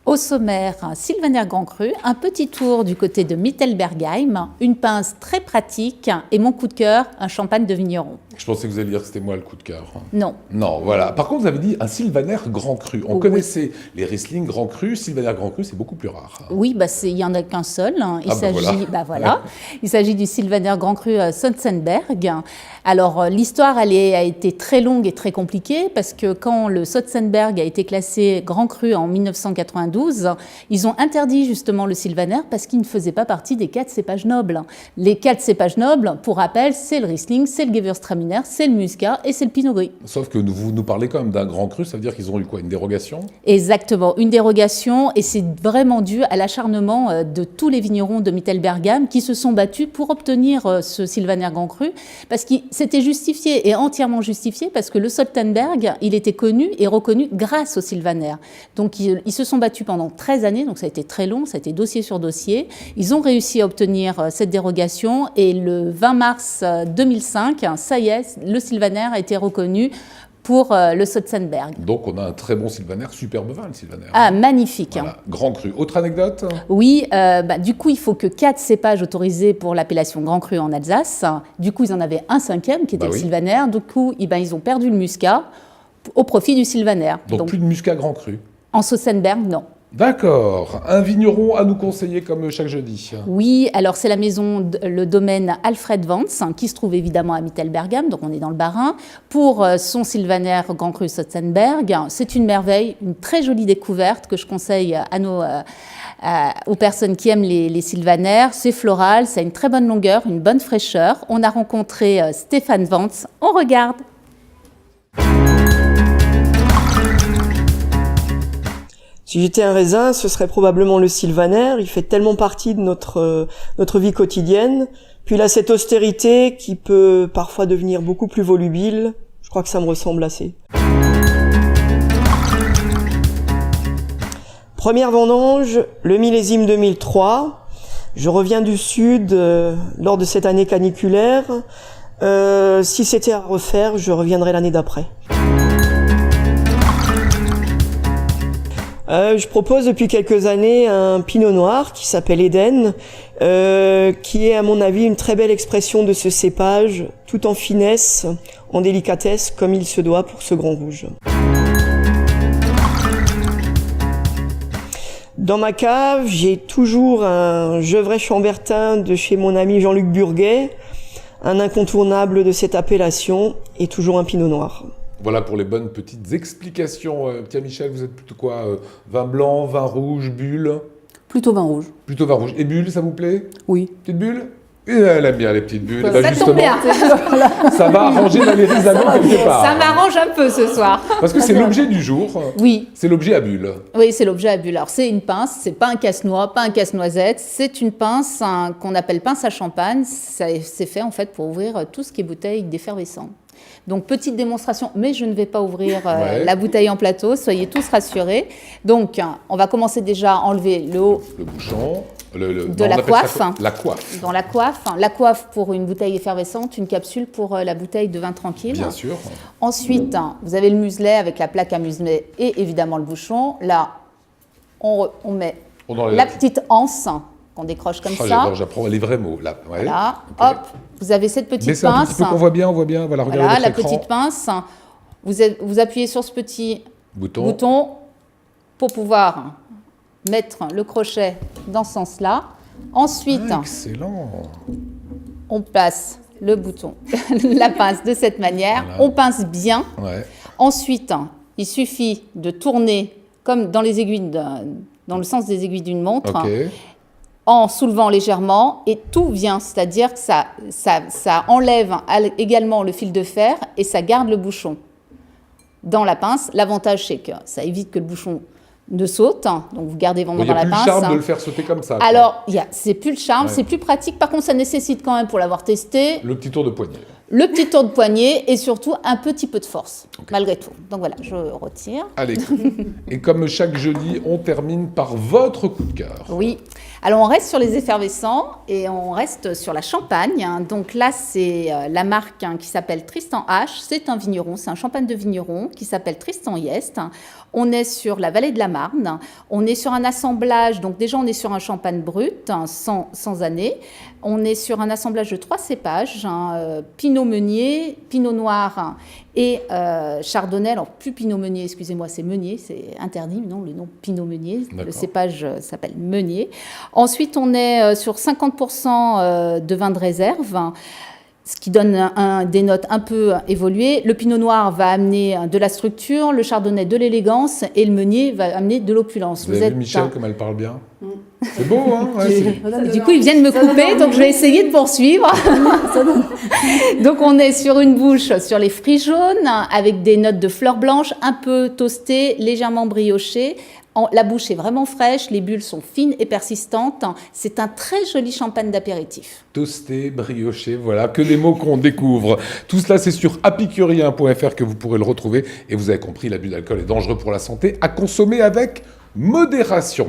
Au sommaire, Sylvaner Grand Cru, un petit tour du côté de Mittelbergheim, une pince très pratique et mon coup de cœur, un champagne de vigneron. Je pensais que vous alliez dire que c'était moi le coup de cœur. Non. Non, voilà. Par contre, vous avez dit un Sylvaner Grand Cru. On connaissait les Riesling Grand Cru. Sylvaner Grand Cru, c'est beaucoup plus rare. Oui, il n'y en a qu'un seul. Voilà. Il s'agit du Sylvaner Grand Cru Sotzenberg. Alors, l'histoire, a été très longue et très compliquée parce que quand le Sotzenberg a été classé Grand Cru en 1992, ils ont interdit justement le Sylvaner parce qu'il ne faisait pas partie des 4 cépages nobles. Les 4 cépages nobles, pour rappel, c'est le Riesling, c'est le Gewürztraminer, c'est le Muscat et c'est le Pinot Gris. Sauf que vous nous parlez quand même d'un Grand Cru, ça veut dire qu'ils ont eu quoi, une dérogation ? Exactement, une dérogation, et c'est vraiment dû à l'acharnement de tous les vignerons de Mittelbergheim qui se sont battus pour obtenir ce Sylvaner Grand Cru, parce que c'était justifié et entièrement justifié, parce que le Sotzenberg, il était connu et reconnu grâce au Sylvaner. Donc ils se sont battus pendant 13 années, donc ça a été très long, ça a été dossier sur dossier. Ils ont réussi à obtenir cette dérogation, et le 20 mars 2005, ça y est, le Sylvaner a été reconnu pour le Sotzenberg. Donc on a un très bon Sylvaner, superbe vin le Sylvaner. Ah, magnifique. Voilà. Grand Cru. Autre anecdote ? Oui, du coup il faut que 4 cépages autorisés pour l'appellation Grand Cru en Alsace. Du coup ils en avaient un 5e qui était le Sylvaner. Du coup ils ont perdu le Muscat au profit du Sylvaner. Donc plus de Muscat Grand Cru. En Sotzenberg, non. D'accord. Un vigneron à nous conseiller comme chaque jeudi. Oui, alors c'est la maison, le domaine Alfred Vance, qui se trouve évidemment à Mittelbergheim, donc on est dans le Bas-Rhin, pour son Sylvaner Grand Cru Sotzenberg. C'est une merveille, une très jolie découverte que je conseille aux personnes qui aiment les Sylvaners. C'est floral, ça a une très bonne longueur, une bonne fraîcheur. On a rencontré Stéphane Vance. On regarde. Si j'étais un raisin, ce serait probablement le Sylvaner. Il fait tellement partie de notre vie quotidienne. Puis il a cette austérité qui peut parfois devenir beaucoup plus volubile. Je crois que ça me ressemble assez. Première vendange, le millésime 2003. Je reviens du sud lors de cette année caniculaire. Si c'était à refaire, je reviendrai l'année d'après. Je propose depuis quelques années un pinot noir qui s'appelle Eden, qui est à mon avis une très belle expression de ce cépage, tout en finesse, en délicatesse, comme il se doit pour ce grand rouge. Dans ma cave, j'ai toujours un Gevrey Chambertin de chez mon ami Jean-Luc Burguet, un incontournable de cette appellation, et toujours un pinot noir. Voilà pour les bonnes petites explications. Tiens Michel, vous êtes plutôt quoi, vin blanc, vin rouge, bulle ? Plutôt vin rouge. Plutôt vin rouge. Et bulle, ça vous plaît ? Oui. Petite bulle ? Elle aime bien les petites bulles. Ça tombe bien. Ça va arranger Valérie Zanon quelque part. Ça m'arrange un peu ce soir. Parce que c'est l'objet du jour. Oui. C'est l'objet à bulles. Oui, c'est l'objet à bulles. Alors c'est une pince, c'est pas un casse-noix, pas un casse-noisette. C'est une pince qu'on appelle pince à champagne. C'est fait en fait pour ouvrir tout ce qui est bouteille d'effervescent. Donc, petite démonstration, mais je ne vais pas ouvrir la bouteille en plateau, soyez tous rassurés. Donc, on va commencer déjà à enlever le haut. Le bouchon. La coiffe. La coiffe. Dans la coiffe. La coiffe pour une bouteille effervescente, une capsule pour la bouteille de vin tranquille. Bien sûr. Ensuite, vous avez le muselet avec la plaque à muselet et évidemment le bouchon. Là, on met la petite anse qu'on décroche comme ça. J'apprends les vrais mots. Là. Ouais. Voilà, okay. Hop, vous avez cette petite pince. Un petit peu qu'on voit bien. Voilà, regardez la écran. petite pince. Vous appuyez sur ce petit bouton pour pouvoir mettre le crochet dans ce sens-là. Ensuite, excellent. On place le bouton, la pince de cette manière. Voilà. On pince bien. Ouais. Ensuite, il suffit de tourner comme dans les aiguilles, dans le sens des aiguilles d'une montre. Okay. En soulevant légèrement, et tout vient, c'est-à-dire que ça enlève également le fil de fer et ça garde le bouchon dans la pince. L'avantage, c'est que ça évite que le bouchon ne saute, donc vous gardez vraiment dans la pince. Il n'y a plus le charme de le faire sauter comme ça. Alors, c'est plus le charme, c'est plus pratique. Par contre, ça nécessite quand même, pour l'avoir testé, le petit tour de poignet. le petit tour de poignet et surtout un petit peu de force, malgré tout. Donc voilà, je retire. Allez. Et comme chaque jeudi, on termine par votre coup de cœur. Oui. Alors, on reste sur les effervescents et on reste sur la Champagne. Donc là, c'est la marque qui s'appelle Tristan H. C'est un vigneron, c'est un champagne de vigneron qui s'appelle Tristan Yest. On est sur la vallée de la Marne. On est sur un assemblage, donc déjà, on est sur un champagne brut, sans année. On est sur un assemblage de 3 cépages, Pinot Meunier, Pinot Noir et Chardonnay. Alors, plus Pinot Meunier, excusez-moi, c'est Meunier, c'est interdit, non, le nom Pinot Meunier. Le cépage s'appelle Meunier. Ensuite, on est sur 50% de vin de réserve, ce qui donne des notes un peu évoluées. Le Pinot Noir va amener de la structure, le Chardonnay de l'élégance et le Meunier va amener de l'opulence. Vous avez vu Michel comme elle parle bien? C'est beau, hein? Ouais, du coup, ils viennent me couper, donc je vais essayer de poursuivre. Donc, on est sur une bouche sur les fruits jaunes, avec des notes de fleurs blanches, un peu toastées, légèrement briochées. La bouche est vraiment fraîche, les bulles sont fines et persistantes. C'est un très joli champagne d'apéritif. Toasté, brioché, voilà, que des mots qu'on découvre. Tout cela, c'est sur apicurien.fr que vous pourrez le retrouver. Et vous avez compris, l'abus d'alcool est dangereux pour la santé, à consommer avec modération.